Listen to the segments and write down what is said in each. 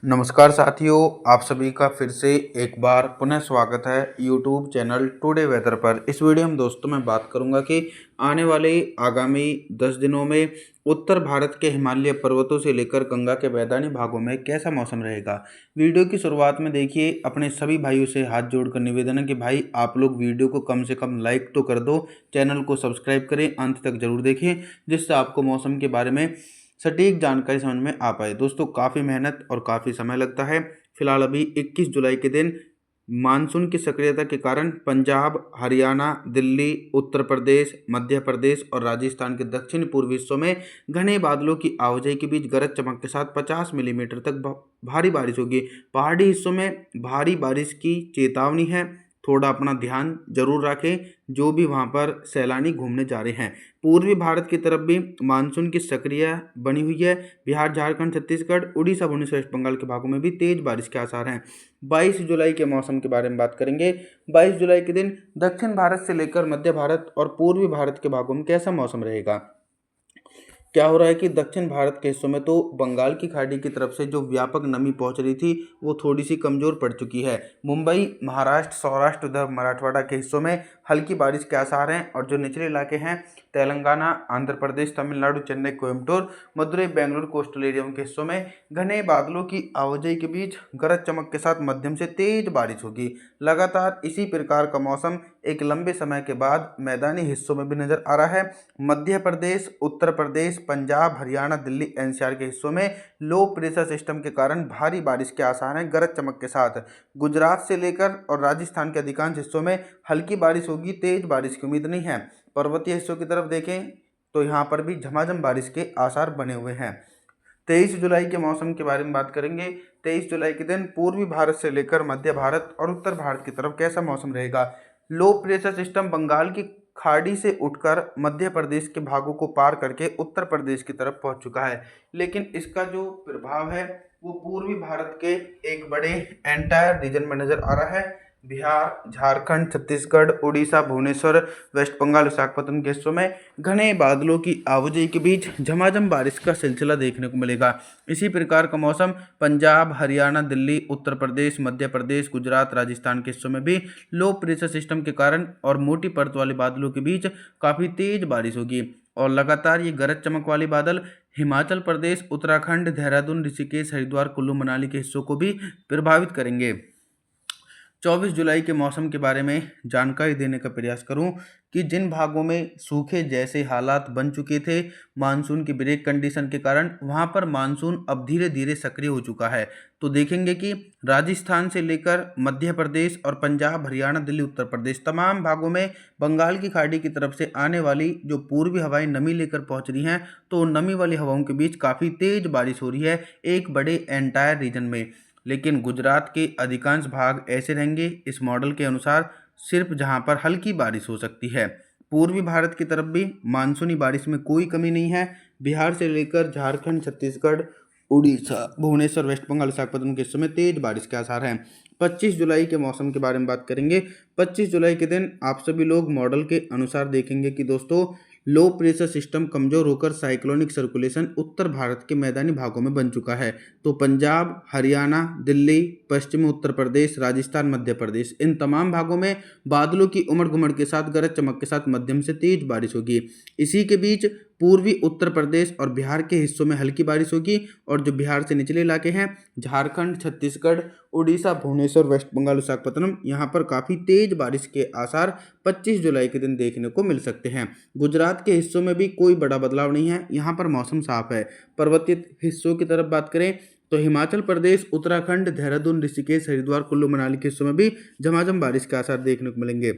नमस्कार साथियों, आप सभी का फिर से एक बार पुनः स्वागत है यूट्यूब चैनल टुडे वेदर पर। इस वीडियो में दोस्तों मैं बात करूंगा कि आने वाले आगामी 10 दिनों में उत्तर भारत के हिमालय पर्वतों से लेकर गंगा के मैदानी भागों में कैसा मौसम रहेगा। वीडियो की शुरुआत में देखिए, अपने सभी भाइयों से हाथ जोड़कर निवेदन है कि भाई आप लोग वीडियो को कम से कम लाइक तो कर दो, चैनल को सब्सक्राइब करें, अंत तक जरूर देखें जिससे आपको मौसम के बारे में सटीक जानकारी समझ में आ पाए। दोस्तों काफ़ी मेहनत और काफ़ी समय लगता है। फिलहाल अभी 21 जुलाई के दिन मानसून की सक्रियता के कारण पंजाब, हरियाणा, दिल्ली, उत्तर प्रदेश, मध्य प्रदेश और राजस्थान के दक्षिण पूर्वी हिस्सों में घने बादलों की आवाजाही के बीच गरज चमक के साथ 50 मिलीमीटर तक भारी बारिश होगी। पहाड़ी हिस्सों में भारी बारिश की चेतावनी है। थोड़ा अपना ध्यान जरूर रखें जो भी वहां पर सैलानी घूमने जा रहे हैं। पूर्वी भारत की तरफ भी मानसून की सक्रिय बनी हुई है। बिहार, झारखंड, छत्तीसगढ़, उड़ीसा, भुवनेश्वर, वेस्ट बंगाल के भागों में भी तेज बारिश के आसार हैं। 22 जुलाई के मौसम के बारे में बात करेंगे। 22 जुलाई के दिन दक्षिण भारत से लेकर मध्य भारत और पूर्वी भारत के भागों में कैसा मौसम रहेगा। क्या हो रहा है कि दक्षिण भारत के हिस्सों में तो बंगाल की खाड़ी की तरफ से जो व्यापक नमी पहुंच रही थी वो थोड़ी सी कमजोर पड़ चुकी है। मुंबई, महाराष्ट्र, सौराष्ट्र, उधर मराठवाड़ा के हिस्सों में हल्की बारिश के आसार हैं और जो निचले इलाके हैं तेलंगाना, आंध्र प्रदेश, तमिलनाडु, चेन्नई, कोयम्बटूर, मदुरई, बेंगलुरु कोस्टल एरिया के हिस्सों में घने बादलों की आवाजाही के बीच गरज चमक के साथ मध्यम से तेज बारिश होगी। लगातार इसी प्रकार का मौसम एक लंबे समय के बाद मैदानी हिस्सों में भी नजर आ रहा है। मध्य प्रदेश, उत्तर प्रदेश, पंजाब, हरियाणा, दिल्ली, एनसीआर के हिस्सों में लो प्रेशर सिस्टम के कारण भारी बारिश के आसार हैं गरज चमक के साथ। गुजरात से लेकर और राजस्थान के अधिकांश हिस्सों में हल्की बारिश होगी, तेज बारिश की उम्मीद नहीं है। पर्वतीय हिस्सों की तरफ देखें तो यहाँ पर भी झमाझम बारिश के आसार बने हुए हैं। 23 जुलाई के मौसम के बारे में बात करेंगे। 23 जुलाई के दिन पूर्वी भारत से लेकर मध्य भारत और उत्तर भारत की तरफ कैसा मौसम रहेगा। लो प्रेशर सिस्टम बंगाल की खाड़ी से उठकर मध्य प्रदेश के भागों को पार करके उत्तर प्रदेश की तरफ पहुंच चुका है, लेकिन इसका जो प्रभाव है वो पूर्वी भारत के एक बड़े एंटायर रीजन में नजर आ रहा है। बिहार, झारखंड, छत्तीसगढ़, उड़ीसा, भुवनेश्वर, वेस्ट बंगाल, विशाखापट्टनम के हिस्सों में घने बादलों की आवाजाही के बीच झमाझम बारिश का सिलसिला देखने को मिलेगा। इसी प्रकार का मौसम पंजाब, हरियाणा, दिल्ली, उत्तर प्रदेश, मध्य प्रदेश, गुजरात, राजस्थान के हिस्सों में भी लो प्रेशर सिस्टम के कारण और मोटी परत वाले बादलों के बीच काफ़ी तेज बारिश होगी। और लगातार ये गरज चमक वाले बादल हिमाचल प्रदेश, उत्तराखंड, देहरादून, ऋषिकेश, हरिद्वार, कुल्लू मनाली के हिस्सों को भी प्रभावित करेंगे। 24 जुलाई के मौसम के बारे में जानकारी देने का प्रयास करूं कि जिन भागों में सूखे जैसे हालात बन चुके थे मानसून की ब्रेक कंडीशन के कारण, वहां पर मानसून अब धीरे धीरे सक्रिय हो चुका है। तो देखेंगे कि राजस्थान से लेकर मध्य प्रदेश और पंजाब, हरियाणा, दिल्ली, उत्तर प्रदेश तमाम भागों में बंगाल की खाड़ी की तरफ से आने वाली जो पूर्वी हवाएं नमी लेकर पहुंच रही हैं, तो नमी वाली हवाओं के बीच काफ़ी तेज बारिश हो रही है एक बड़े एंटायर रीजन में। लेकिन गुजरात के अधिकांश भाग ऐसे रहेंगे इस मॉडल के अनुसार सिर्फ जहां पर हल्की बारिश हो सकती है। पूर्वी भारत की तरफ भी मानसूनी बारिश में कोई कमी नहीं है। बिहार से लेकर झारखंड, छत्तीसगढ़, उड़ीसा, भुवनेश्वर, वेस्ट बंगाल, विशाखापट्टनम के समय तेज बारिश के आसार हैं। 25 जुलाई के मौसम के बारे में बात करेंगे। 25 जुलाई के दिन आप सभी लोग मॉडल के अनुसार देखेंगे कि दोस्तों लो प्रेशर सिस्टम कमजोर होकर साइक्लोनिक सर्कुलेशन उत्तर भारत के मैदानी भागों में बन चुका है। तो पंजाब, हरियाणा, दिल्ली, पश्चिमी उत्तर प्रदेश, राजस्थान, मध्य प्रदेश इन तमाम भागों में बादलों की उमड़ घुमड़ के साथ गरज चमक के साथ मध्यम से तेज बारिश होगी। इसी के बीच पूर्वी उत्तर प्रदेश और बिहार के हिस्सों में हल्की बारिश होगी और जो बिहार से निचले इलाके हैं झारखंड, छत्तीसगढ़, उड़ीसा, भुवनेश्वर, वेस्ट बंगाल, विशाखापट्टनम यहाँ पर काफ़ी तेज बारिश के आसार 25 जुलाई के दिन देखने को मिल सकते हैं। गुजरात के हिस्सों में भी कोई बड़ा बदलाव नहीं है, यहाँ पर मौसम साफ है। पर्वतीय हिस्सों की तरफ बात करें तो हिमाचल प्रदेश, उत्तराखंड, देहरादून, ऋषिकेश, हरिद्वार, कुल्लू मनाली के हिस्सों में भी झमाझम बारिश के आसार देखने को मिलेंगे।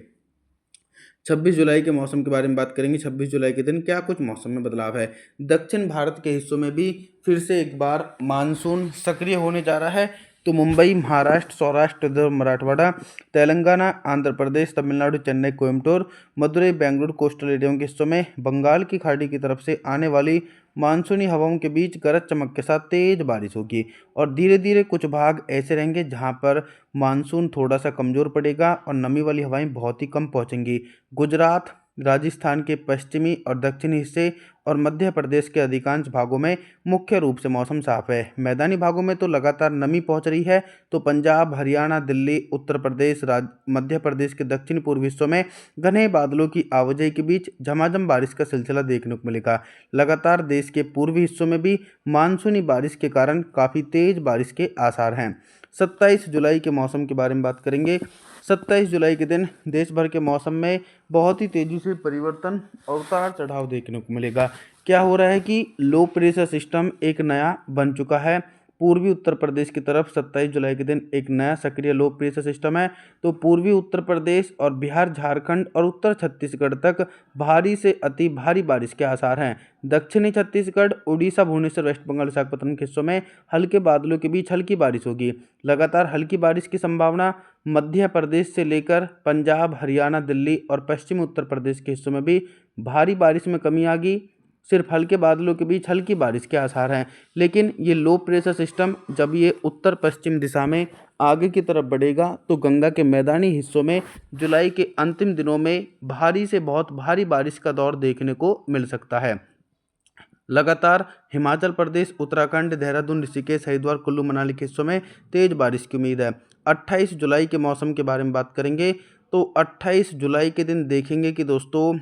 26 जुलाई के मौसम के बारे में बात करेंगे। 26 जुलाई के दिन क्या कुछ मौसम में बदलाव है। दक्षिण भारत के हिस्सों में भी फिर से एक बार मानसून सक्रिय होने जा रहा है। तो मुंबई, महाराष्ट्र, सौराष्ट्र, उधर मराठवाड़ा, तेलंगाना, आंध्र प्रदेश, तमिलनाडु, चेन्नई, कोयम्बटूर, मदुरई, बेंगलुरु कोस्टल एरिया के हिस्सों में बंगाल की खाड़ी की तरफ से आने वाली मानसूनी हवाओं के बीच गरज चमक के साथ तेज बारिश होगी और धीरे धीरे कुछ भाग ऐसे रहेंगे जहां पर मानसून थोड़ा सा कमज़ोर पड़ेगा और नमी वाली हवाएं बहुत ही कम पहुंचेंगी। गुजरात, राजस्थान के पश्चिमी और दक्षिणी हिस्से और मध्य प्रदेश के अधिकांश भागों में मुख्य रूप से मौसम साफ है। मैदानी भागों में तो लगातार नमी पहुंच रही है। तो पंजाब, हरियाणा, दिल्ली, उत्तर प्रदेश, मध्य प्रदेश के दक्षिण पूर्वी हिस्सों में घने बादलों की आवाजाही के बीच झमाझम बारिश का सिलसिला देखने को मिलेगा। लगातार देश के पूर्वी हिस्सों में भी मानसूनी बारिश के कारण काफ़ी तेज बारिश के आसार हैं। 27 जुलाई के मौसम के बारे में बात करेंगे। 27 जुलाई के दिन देश भर के मौसम में बहुत ही तेज़ी से परिवर्तन और उतार चढ़ाव देखने को मिलेगा। क्या हो रहा है कि लो प्रेशर सिस्टम एक नया बन चुका है। पूर्वी उत्तर प्रदेश की तरफ 27 जुलाई के दिन एक नया सक्रिय लो प्रेशर सिस्टम है। तो पूर्वी उत्तर प्रदेश और बिहार, झारखंड और उत्तर छत्तीसगढ़ तक भारी से अति भारी बारिश के आसार हैं। दक्षिणी छत्तीसगढ़, उड़ीसा, भुवनेश्वर, वेस्ट बंगाल, विशाखापत्तनम के हिस्सों में हल्के बादलों के बीच हल्की बारिश होगी। लगातार हल्की बारिश की संभावना मध्य प्रदेश से लेकर पंजाब, हरियाणा, दिल्ली और पश्चिमी उत्तर प्रदेश के हिस्सों में भी भारी बारिश में कमी आ गई। सिर्फ हल्के बादलों के बीच हल्की बारिश के आसार हैं। लेकिन ये लो प्रेशर सिस्टम जब ये उत्तर पश्चिम दिशा में आगे की तरफ बढ़ेगा तो गंगा के मैदानी हिस्सों में जुलाई के अंतिम दिनों में भारी से बहुत भारी बारिश का दौर देखने को मिल सकता है। लगातार हिमाचल प्रदेश, उत्तराखंड, देहरादून, ऋषिकेश, हरिद्वार, कुल्लू, मनाली के हिस्सों में तेज बारिश की उम्मीद है। 28 जुलाई के मौसम के बारे में बात करेंगे तो 28 जुलाई के दिन देखेंगे कि दोस्तों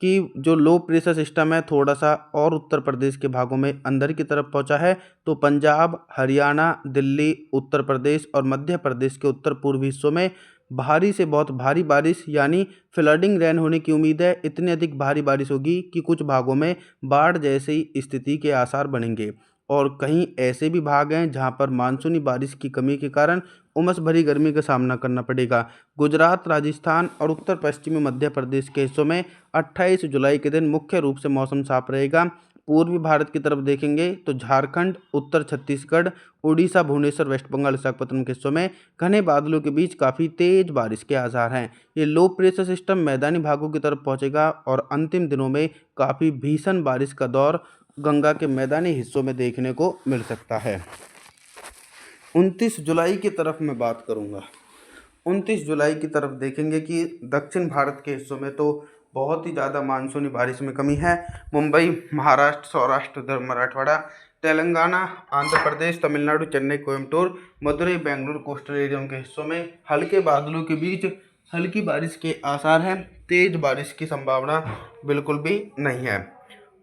कि जो लो प्रेशर सिस्टम है थोड़ा सा और उत्तर प्रदेश के भागों में अंदर की तरफ पहुंचा है। तो पंजाब, हरियाणा, दिल्ली, उत्तर प्रदेश और मध्य प्रदेश के उत्तर पूर्वी हिस्सों में भारी से बहुत भारी बारिश यानी फ्लडिंग रेन होने की उम्मीद है। इतनी अधिक भारी बारिश होगी कि कुछ भागों में बाढ़ जैसी स्थिति के आसार बनेंगे। और कहीं ऐसे भी भाग हैं जहां पर मानसूनी बारिश की कमी के कारण उमस भरी गर्मी का सामना करना पड़ेगा। गुजरात, राजस्थान और उत्तर पश्चिमी मध्य प्रदेश के हिस्सों में 28 जुलाई के दिन मुख्य रूप से मौसम साफ रहेगा। पूर्वी भारत की तरफ देखेंगे तो झारखंड, उत्तर छत्तीसगढ़, उड़ीसा, भुवनेश्वर, वेस्ट बंगाल, विशाखापत्तनम के हिस्सों में घने बादलों के बीच काफ़ी तेज बारिश के आसार हैं। ये लो प्रेशर सिस्टम मैदानी भागों की तरफ पहुंचेगा और अंतिम दिनों में काफ़ी भीषण बारिश का दौर गंगा के मैदानी हिस्सों में देखने को मिल सकता है। 29 जुलाई की तरफ मैं बात करूंगा। 29 जुलाई की तरफ देखेंगे कि दक्षिण भारत के हिस्सों में तो बहुत ही ज़्यादा मानसूनी बारिश में कमी है। मुंबई, महाराष्ट्र, सौराष्ट्र, मराठवाड़ा, तेलंगाना, आंध्र प्रदेश, तमिलनाडु, चेन्नई, कोयम्बटूर, मदुरई, बेंगलुरु, कोस्टल एरिया के हिस्सों में हल्के बादलों के बीच हल्की बारिश के आसार हैं। तेज बारिश की संभावना बिल्कुल भी नहीं है।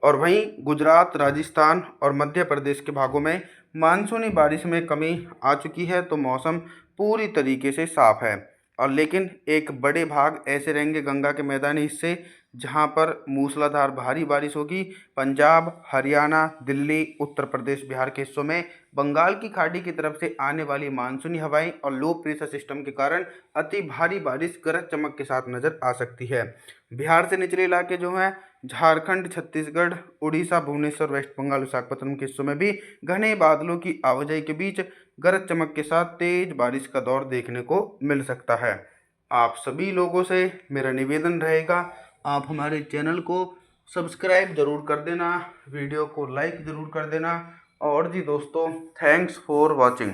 और वहीं गुजरात, राजस्थान और मध्य प्रदेश के भागों में मानसूनी बारिश में कमी आ चुकी है। तो मौसम पूरी तरीके से साफ है। और लेकिन एक बड़े भाग ऐसे रहेंगे गंगा के मैदानी हिस्से जहां पर मूसलाधार भारी बारिश होगी। पंजाब, हरियाणा, दिल्ली, उत्तर प्रदेश, बिहार के हिस्सों में बंगाल की खाड़ी की तरफ से आने वाली मानसूनी हवाएं और लो प्रेशर सिस्टम के कारण अति भारी बारिश गरज चमक के साथ नजर आ सकती है। बिहार से निचले इलाके जो हैं झारखंड, छत्तीसगढ़, उड़ीसा, भुवनेश्वर, वेस्ट बंगाल, विशाखापत्तनम के हिस्सों में भी घने बादलों की आवाजाही के बीच गरज चमक के साथ तेज बारिश का दौर देखने को मिल सकता है। आप सभी लोगों से मेरा निवेदन रहेगा, आप हमारे चैनल को सब्सक्राइब जरूर कर देना, वीडियो को लाइक ज़रूर कर देना। और जी दोस्तों, थैंक्स फॉर वॉचिंग।